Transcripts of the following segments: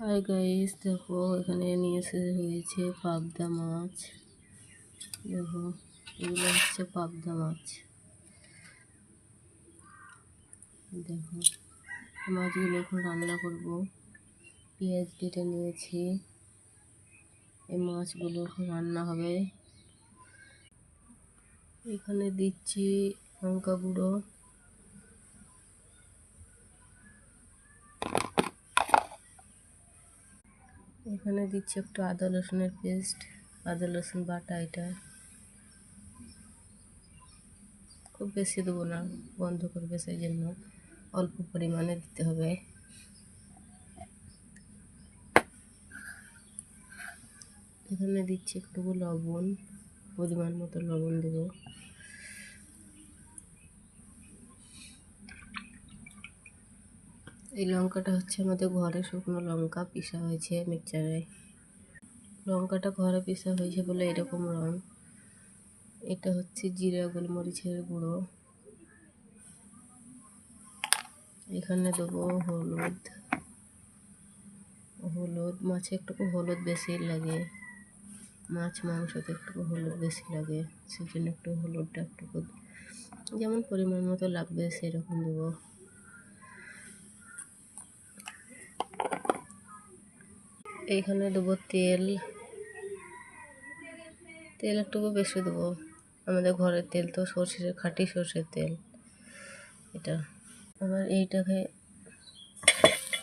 Hi guys, দেখো এখানে নিয়ে হয়েছে পাবদা মাছ। দেখো এগুলো হচ্ছে পাবদা মাছ। দেখো মাছগুলো এখন রান্না করব। পেঁয়াজ কেটে নিয়েছি, এই মাছগুলো এখন রান্না হবে। এখানে দিচ্ছি লঙ্কা গুঁড়ো, এখানে দিচ্ছি একটু আদা রসুনের পেস্ট, আদা রসুন বাটা। এটা খুব বেশি দেবো না, বন্ধ করবে, সেই জন্য অল্প পরিমাণে দিতে হবে। এখানে দিচ্ছি একটু লবণ, পরিমাণ মতো লবণ দেবো। এই লঙ্কাটা হচ্ছে আমাদের ঘরে শুকনো লঙ্কা, পিসা হয়েছে মিক্সচারে। লঙ্কাটা ঘরে পিসা হয়েছে বলে এরকম রং। এটা হচ্ছে জিরা গোলমরিচের গুঁড়ো। এখানে দেবো হলুদ। মাছে একটু হলুদ বেশি লাগে, মাছ মাংসতে একটু হলুদ বেশি লাগে, সেজন্য একটু হলুদটা একটু যেমন পরিমাণ মতো লাগবে সেরকম দেবো। এইখানে দেবো তেল একটু বেশি দেবো। আমাদের ঘরের তেল তো সর্ষের, খাঁটি সর্ষের তেল এটা। আবার এইটাকে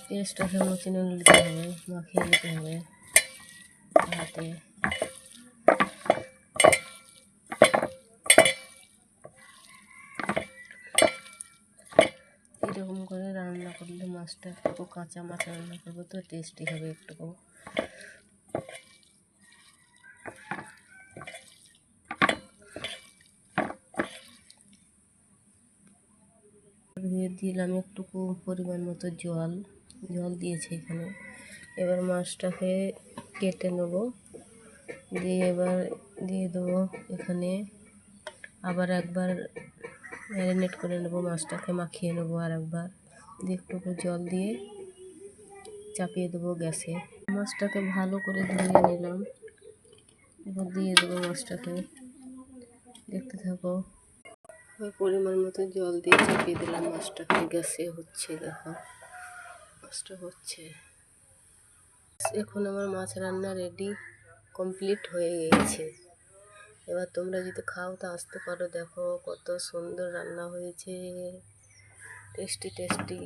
পেস্টটাকে মুছে নিতে হবে, মাখিয়ে নিতে হবে হাতে। এরকম করে রান্না করলে মাছটা একটু কাঁচা মাছ রান্না করবো তো টেস্টি হবে একটু। দিয়ে দিলাম একটু পরিমাণ মতো জল দিয়েছি এখানে। এবার মাছটাকে কেটে নেবো, দিয়ে এবার দিয়ে দেবো এখানে। আবার একবার ম্যারিনেট করে নেবো, মাছটাকে মাখিয়ে নেবো আর একবার, দিয়ে একটু জল দিয়ে চাপিয়ে দেবো গ্যাসে। মাছটাকে ভালো করে ধুয়ে নিলাম, এবার দিয়ে দেবো মাছটাকে। দেখতে থাকো। পরিমাণ মতো জল দিয়ে চাপিয়ে দিলাম মাছটাকে, গ্যাসে হচ্ছে। দেখো মাছটা হচ্ছে। এখন আমার মাছ রান্না রেডি, কমপ্লিট হয়ে গেছে। এবার তোমরা যদি খাও তো আসতে পারো, দেখো কত সুন্দর রান্না হয়েছে, টেস্টি টেস্টি।